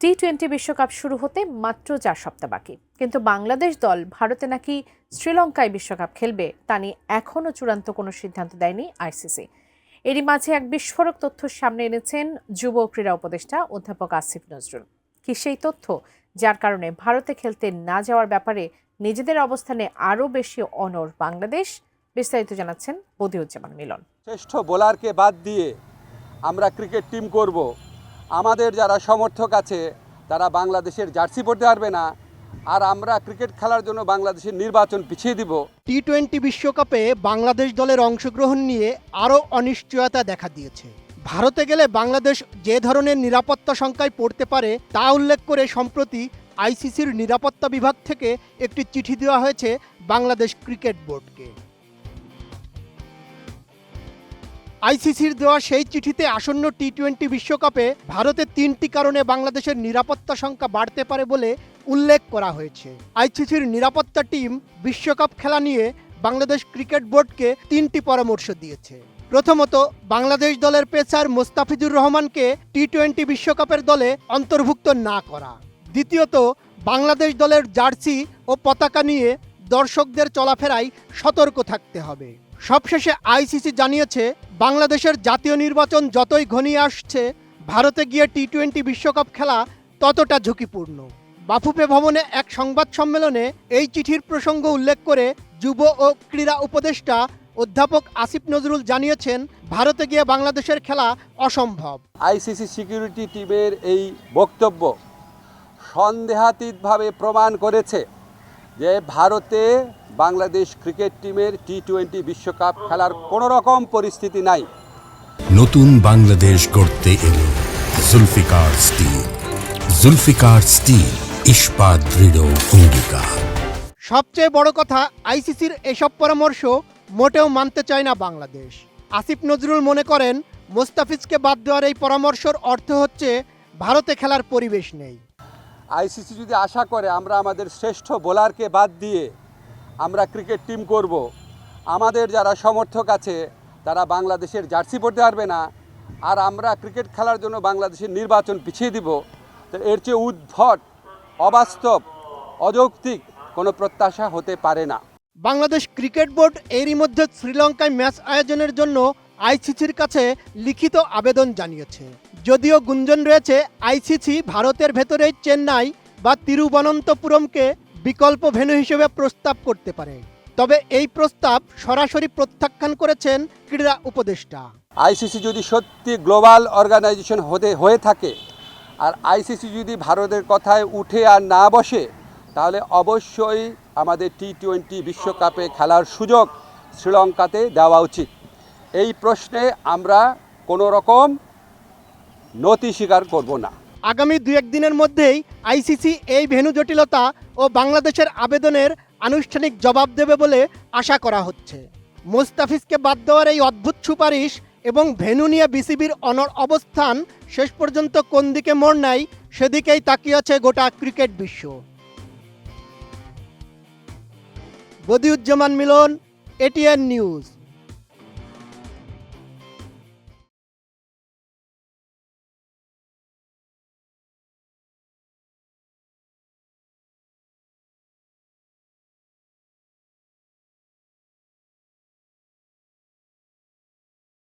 টি-20 বিশ্বকাপ শুরু হতে মাত্র 4 সপ্তাহ বাকি, কিন্তু বাংলাদেশ দল ভারতে নাকি শ্রীলঙ্কায় বিশ্বকাপ খেলবে তা নিয়ে এখনও চূড়ান্ত কোনো সিদ্ধান্ত দেয়নি আইসিসি। এরই মাঝে এক বিস্ফোরক তথ্য সামনে এনেছেন যুব ক্রীড়া উপদেষ্টা অধ্যাপক আসিফ নজরুল। কি সেই তথ্য যার কারণে ভারতে খেলতে না যাওয়ার ব্যাপারে নিজেদের অবস্থানে আরও বেশি অনড় বাংলাদেশ? বিস্তারিত জানাচ্ছেন বদিউজ্জামান মিলন। শ্রেষ্ঠ বোলারকে বাদ দিয়ে আমরা ক্রিকেট টিম করব, আমাদের যারা সমর্থক আছে তারা বাংলাদেশের জার্সি পরতে পারবে না, আর আমরা ক্রিকেট খেলার জন্য বাংলাদেশের নির্বাচন পিছিয়ে দিব। টি-20 বিশ্বকাপে বাংলাদেশ দলের অংশগ্রহণ নিয়ে আরও অনিশ্চয়তা দেখা দিয়েছে। ভারতে গেলে বাংলাদেশ যে ধরনের নিরাপত্তা শঙ্কায় পড়তে পারে তা উল্লেখ করে সম্প্রতি আইসিসির নিরাপত্তা বিভাগ থেকে একটি চিঠি দেওয়া হয়েছে বাংলাদেশ ক্রিকেট বোর্ডকে। আইসিসির দেওয়া সেই চিঠিতে আসন্ন টি-20 বিশ্বকাপে ভারতে 3টি কারণে বাংলাদেশের নিরাপত্তা সংখ্যা বাড়তে পারে বলে উল্লেখ করা হয়েছে। আইসিসির নিরাপত্তা টিম বিশ্বকাপ খেলা নিয়ে বাংলাদেশ ক্রিকেট বোর্ডকে 3টি পরামর্শ দিয়েছে। প্রথমত, বাংলাদেশ দলের পেসার মোস্তাফিজুর রহমানকে টি-20 বিশ্বকাপের দলে অন্তর্ভুক্ত না করা। দ্বিতীয়ত, বাংলাদেশ দলের জার্সি ও পতাকা নিয়ে দর্শকদের চলাফেরায় সতর্ক থাকতে হবে। সবশেষে আইসিসি জানিয়েছে, বাংলাদেশের জাতীয় নির্বাচন যতই ঘনিয়ে আসছে, ভারতে গিয়ে টি-20 বিশ্বকাপ খেলা ততটা ঝুঁকিপূর্ণ। বাফুফে ভবনে এক সংবাদ সম্মেলনে এই চিঠির প্রসঙ্গ উল্লেখ করে যুব ও ক্রীড়া উপদেষ্টা অধ্যাপক আসিফ নজরুল জানিয়েছেন, ভারতে গিয়ে বাংলাদেশের খেলা অসম্ভব। আইসিসি সিকিউরিটি টিমের এই বক্তব্য সন্দেহাতীতভাবে প্রমাণ করেছে যে ভারতে বাংলাদেশ ক্রিকেট টিমের টি-20 বিশ্বকাপ খেলার কোনো রকম পরিস্থিতি নাই। নতুন বাংলাদেশ গড়তে এলো জুলফিকার স্টিল। জুলফিকার স্টিল, ইস্পাত দৃঢ় অঙ্গীকার। সবচেয়ে বড় কথা, আইসিসির এসব পরামর্শ মোটেও মানতে চায় না বাংলাদেশ। আসিফ নজরুল মনে করেন, মোস্তাফিজকে বাদ দেওয়ার এই পরামর্শের অর্থ হচ্ছে ভারতে খেলার পরিবেশ নেই। আইসিসি যদি আশা করে আমরা আমাদের শ্রেষ্ঠ বোলারকে বাদ দিয়ে আমরা ক্রিকেট টিম করব, আমাদের যারা সমর্থক আছে তারা বাংলাদেশের জার্সি পরতে পারবে না, আর আমরা ক্রিকেট খেলার জন্য বাংলাদেশের নির্বাচন পিছিয়ে দিব, তো এর চেয়ে উদ্ভট, অবাস্তব, অযৌক্তিক কোনো প্রত্যাশা হতে পারে না। বাংলাদেশ ক্রিকেট বোর্ড এরই মধ্যে শ্রীলঙ্কায় ম্যাচ আয়োজনের জন্য আইসিসির কাছে লিখিত আবেদন জানিয়েছে। যদিও গুঞ্জন রয়েছে, আইসিসি ভারতের ভেতরেই চেন্নাই বা তিরুবনন্তপুরমকে বিকল্প ভেন্যু হিসেবে প্রস্তাব করতে পারে। তবে এই প্রস্তাব সরাসরি প্রত্যাখ্যান করেছেন ক্রীড়া উপদেষ্টা। আইসিসি যদি সত্যি গ্লোবাল অর্গানাইজেশন হয়ে থাকে, আর আইসিসি যদি ভারতের কথায় উঠে আর না বসে, তাহলে অবশ্যই আমাদের টি-20 বিশ্বকাপে খেলার সুযোগ শ্রীলঙ্কাতে দেওয়া উচিত। এই প্রশ্নে আমরা কোনো রকম নতি স্বীকার করব না। আগামী 2-1 দিনের মধ্যেই আইসিসি এই ভেন্যু জটিলতা ও বাংলাদেশের আবেদনের আনুষ্ঠানিক জবাব দেবে বলে আশা করা হচ্ছে। মোস্তাফিজকে বাদ দেওয়ার এই অদ্ভুত সুপারিশ এবং ভেন্যু নিয়ে বিসিবির অনড় অবস্থান শেষ পর্যন্ত কোন দিকে মোড় নেয়, সেদিকেই তাকিয়ে আছে গোটা ক্রিকেট বিশ্ব। বদিউজ্জামান মিলন, এটিএন নিউজ।